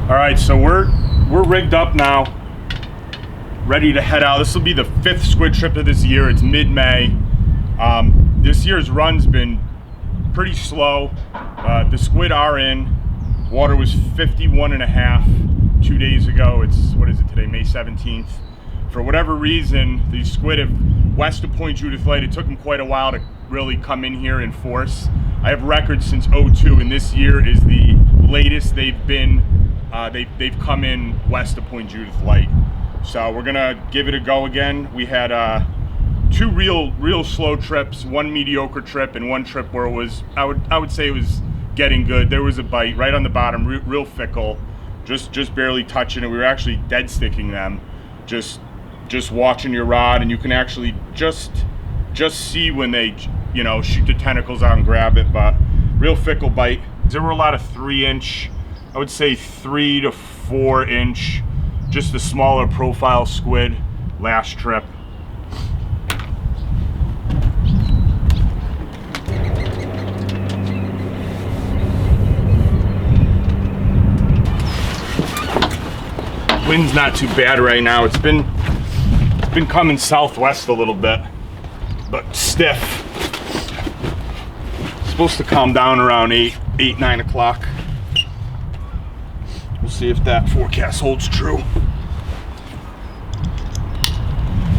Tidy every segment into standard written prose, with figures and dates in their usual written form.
All right, so we're rigged up now, ready to head out. This will be the 5th squid trip of this year. It's mid-May. This year's run's been pretty slow. The squid are in. Water was 51.5 2 days ago. It's, what is it today, May 17th. For whatever reason, these squid have west of Point Judith Light. It took them quite a while to really come in here in force. I have records since '02, and this year is the latest they've been. They've come in west of Point Judith Light. So we're gonna give it a go again. We had 2 real slow trips, 1 mediocre trip, and 1 trip where it was, I would say it was getting good. There was a bite right on the bottom, real fickle, just barely touching it. We were actually dead sticking them, just watching your rod, and you can actually just see when they, you know, shoot the tentacles out and grab it. But real fickle bite. There were a lot of 3-inch, I would say 3 to 4 inch, just the smaller profile squid last trip. Wind's not too bad right now. It's been coming southwest a little bit, but stiff. It's supposed to calm down around 9 o'clock. We'll see if that forecast holds true.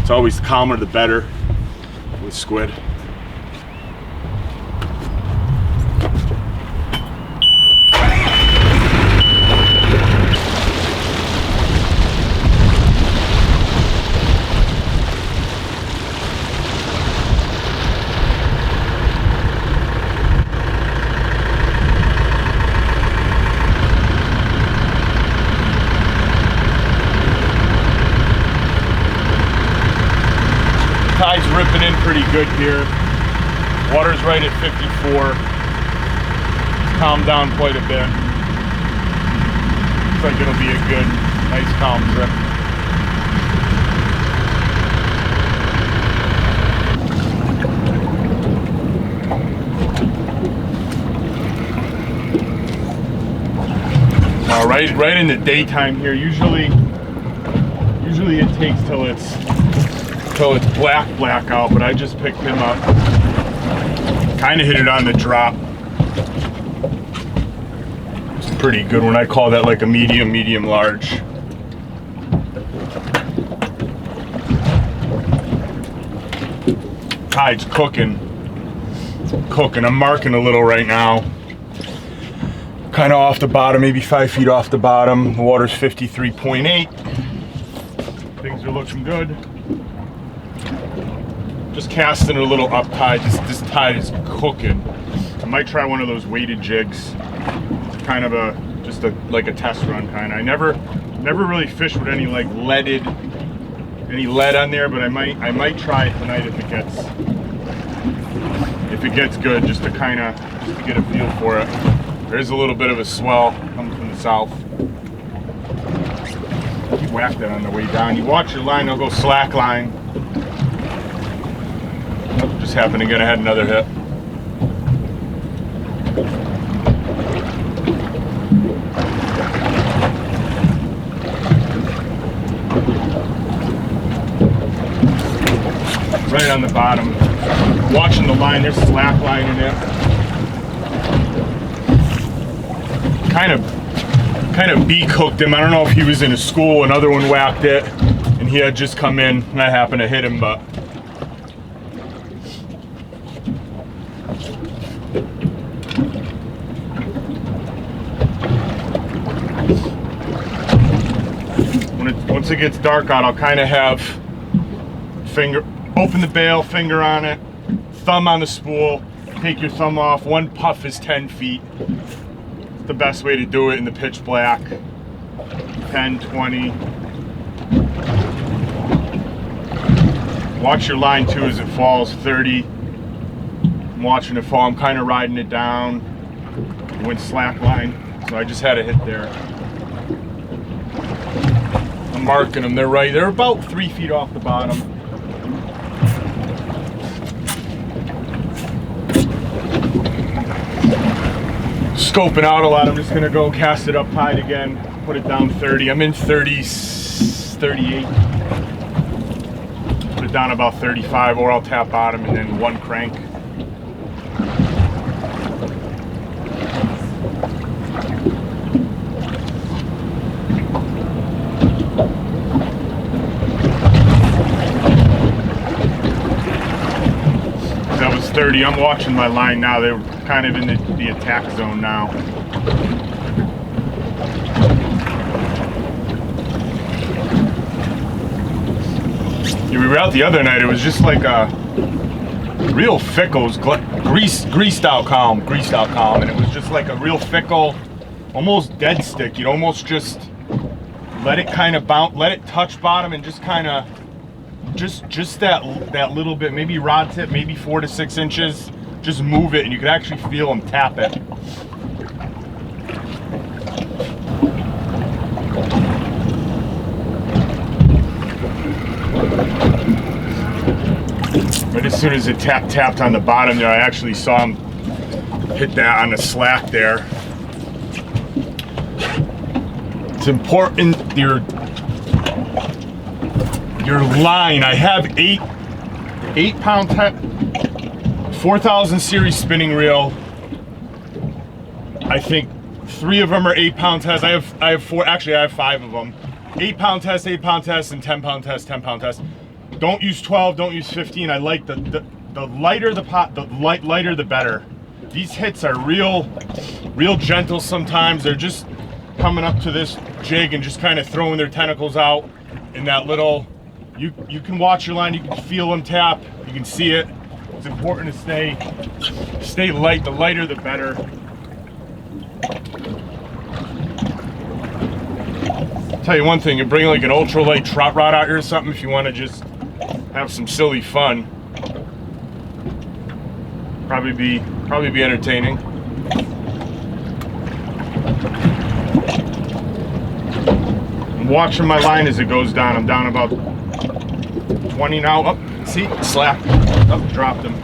It's always the calmer the better with squid. Tide's ripping in pretty good here. Water's right at 54. It's calmed down quite a bit. Looks like it'll be a good, nice calm trip. Right in the daytime here. Usually it takes till it's black out, but I just picked him up. Kind of hit it on the drop. It's a pretty good one. I call that like a medium large. Tide's cooking. I'm marking a little right now. Kind of off the bottom, maybe 5 feet off the bottom. The water's 53.8. Things are looking good. Just casting a little up tide. This tide is cooking. I might try one of those weighted jigs. It's kind of like a test run kind of. I never really fished with any like lead on there, but I might try it tonight if it gets good, just to get a feel for it. There's a little bit of a swell coming from the south. You whack that on the way down. You watch your line, they'll go slack line. Just happened to get ahead another hit. Right on the bottom. Watching the line, there's slack line in it. Kind of beak hooked him. I don't know if he was in a school, another one whacked it, and he had just come in, and I happened to hit him, but once it gets dark out, I'll kind of have open the bail, finger on it, thumb on the spool, take your thumb off. 1 puff is 10 feet. It's the best way to do it in the pitch black. 10, 20. Watch your line too as it falls. 30. I'm watching it fall. I'm kind of riding it down. Went slack line, so I just had a hit there. I'm marking them. They're about 3 feet off the bottom. Scoping out a lot. I'm just gonna go cast it up tide again. put it down 30. I'm in 30s, 38. Put it down about 35, or I'll tap bottom and then one crank. That was 30. I'm watching my line now. They're kind of in the attack zone now. We were out the other night. It was just like a real fickle, greased out calm, and it was just like a real fickle, almost dead stick. You'd almost just let it kind of bounce, let it touch bottom, and just kind of, just that little bit, maybe rod tip, maybe 4 to 6 inches. Just move it, and you could actually feel them tap it. But as soon as it tapped on the bottom there, I actually saw him hit that on the slack there. It's important your line. I have 8 pound 4000 series spinning reel. I think 3 of them are 8 pound tests. I have 4. Actually, I have 5 of them. 8 pound test, 8 pound test, and 10 pound test, 10 pound test. Don't use 12, don't use 15. I like the lighter the pot, the lighter the better. These hits are real gentle sometimes. They're just coming up to this jig and just kind of throwing their tentacles out in that little, you can watch your line, you can feel them tap, you can see it. It's important to stay light. The lighter the better. Tell you one thing, you bring like an ultralight trot rod out here or something if you want to just have some silly fun. Probably be entertaining. I'm watching my line as it goes down. I'm down about 20 now. Up, see, slack. Up, dropped him.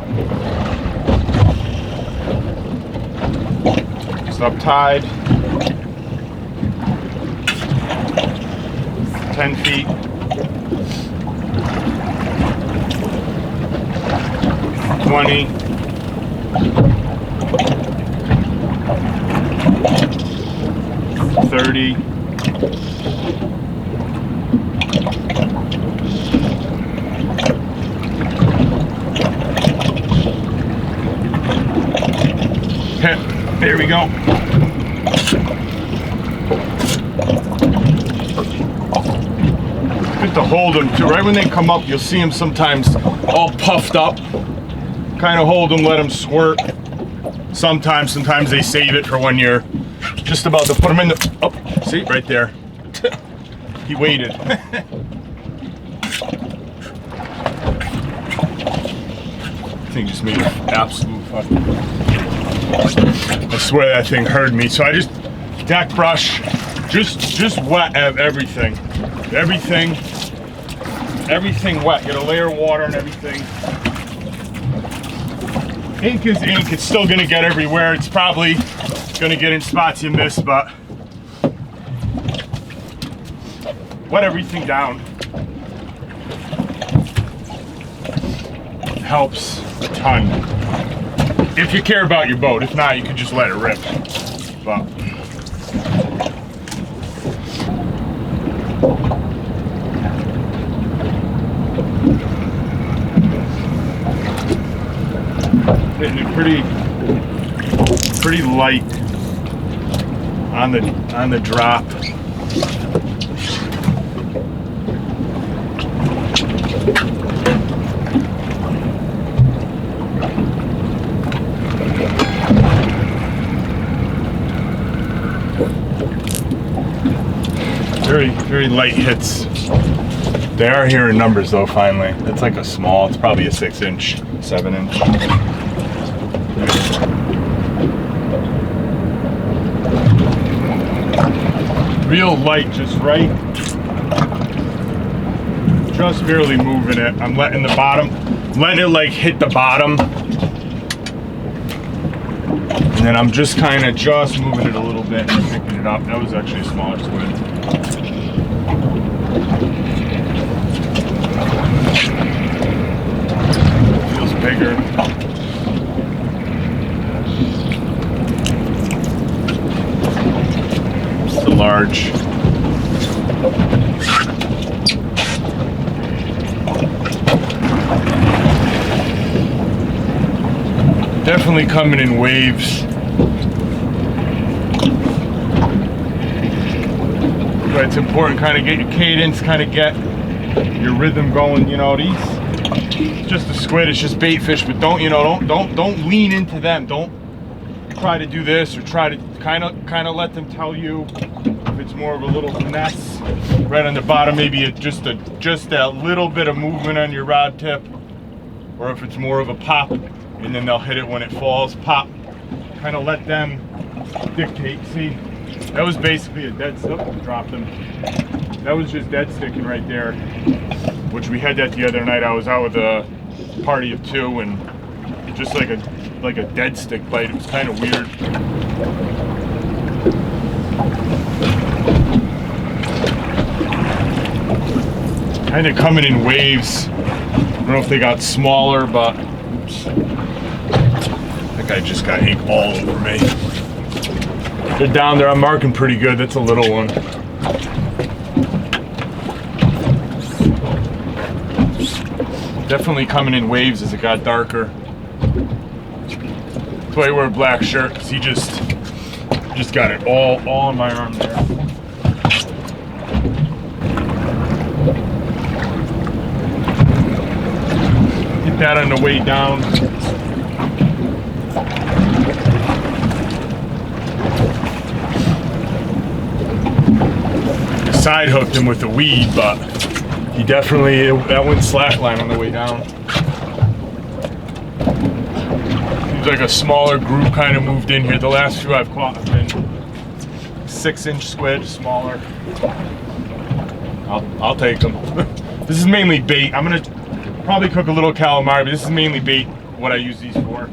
Stop tied. 10 feet. 20. 30. 10. There we go. Good to hold them too. Right when they come up, you'll see them sometimes all puffed up. Kind of hold them, let them squirt. Sometimes they save it for when you're just about to put them in the. Oh, see right there. He waited. Thing just made an absolute fucking. I swear that thing heard me. So I just deck brush, just wet everything. Everything wet. Get a layer of water and everything. Ink is ink. It's still gonna get everywhere. It's probably gonna get in spots you miss, but wet everything down. Helps a ton. If you care about your boat. If not, you can just let it rip. But hitting it pretty light on the drop. Very light hits. They are here in numbers though, finally. It's like a small, it's probably a 6 inch, 7 inch. Real light, just right. Just barely moving it. I'm letting letting it like hit the bottom. And then I'm just kind of moving it a little bit and picking it up. That was actually a smaller squid. Feels bigger. Still large. Definitely coming in waves. But it's important kind of get your cadence, kind of get your rhythm going. You know, these it's just a squid, it's just bait fish, but don't lean into them. Don't try to do this or try to kind of let them tell you if it's more of a little finesse right on the bottom, maybe just a little bit of movement on your rod tip, or if it's more of a pop and then they'll hit it when it falls, pop. Kind of let them dictate. See, that was basically a dead stick. Dropped them. That was just dead sticking right there, which we had that the other night. I was out with a party of 2 and just like a dead stick bite. It was kind of weird. Kind of coming in waves. I don't know if they got smaller, but oops. That guy just got ink all over me. They're down there. I'm marking pretty good. That's a little one. Definitely coming in waves as it got darker. That's why I wear a black shirt, because he just got it all on my arm there. Get that on the way down. Side hooked him with the weed, but he definitely, that went slackline on the way down. Seems like a smaller group kind of moved in here. The last few I've caught have been 6-inch squid, smaller. I'll take them. This is mainly bait. I'm gonna probably cook a little calamari, but this is mainly bait, what I use these for.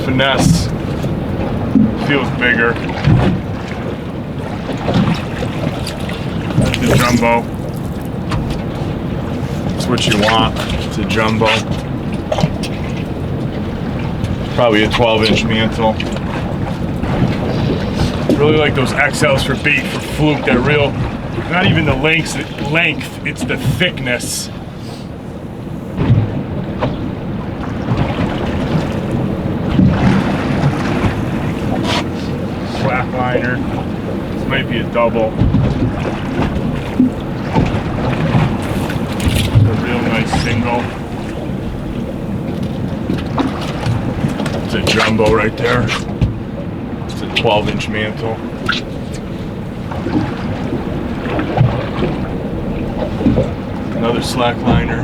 Finesse. Feels bigger. That's the jumbo. That's what you want. It's a jumbo. Probably a 12-inch mantle. Really like those XLs for bait for fluke. That real, not even the length, it's the thickness. Black liner. This might be a double. A real nice single. It's a jumbo right there. It's a 12-inch mantle. Another slack liner.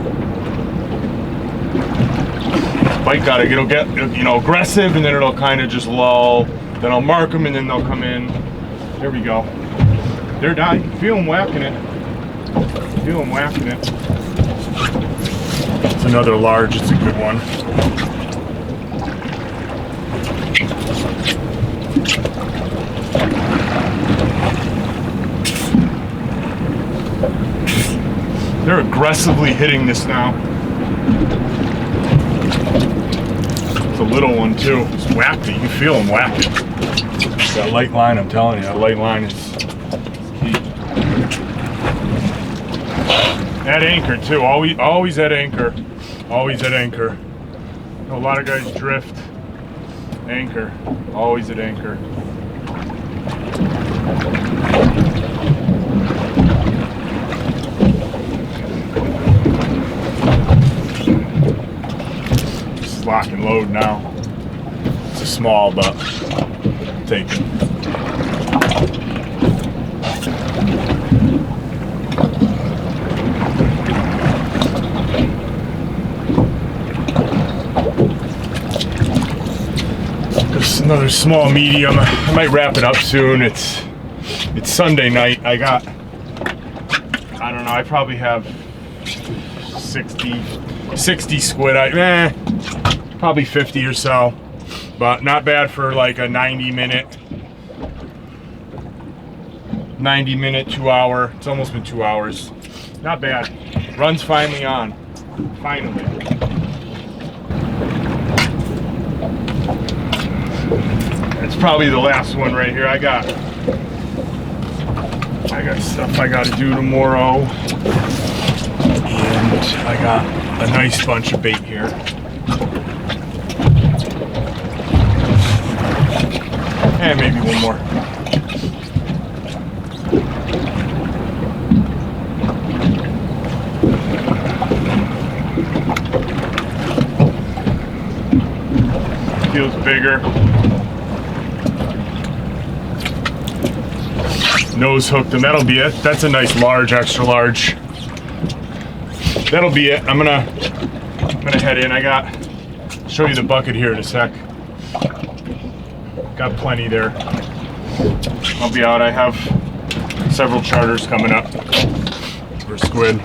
Bite got it. It'll get aggressive, and then it'll kind of just lull. Then I'll mark them, and then they'll come in. There we go. They're down. You can feel them whacking it. Feel them whacking it. It's another large. It's a good one. They're aggressively hitting this now. It's a little one too. It's whacking. You can feel them whacking. That light line, I'm telling you, that light line is key. At anchor too. Always at anchor. Always at anchor. A lot of guys drift. Anchor. Always at anchor. Just lock and load now. It's a small, but take it. Just another small medium. I might wrap it up soon. It's Sunday night. I don't know, I probably have 60 squid. Probably 50 or so, but not bad for like a 90 minute, 2 hour. It's almost been 2 hours. Not bad. Run's finally on. Finally. It's probably the last one right here. I got stuff I got to do tomorrow, and I got a nice bunch of bait here. And maybe one more. Feels bigger. Nose hooked, and that'll be it. That's a nice large, extra large. That'll be it. I'm gonna head in. Show you the bucket here in a sec. Got plenty there. I'll be out. I have several charters coming up for squid.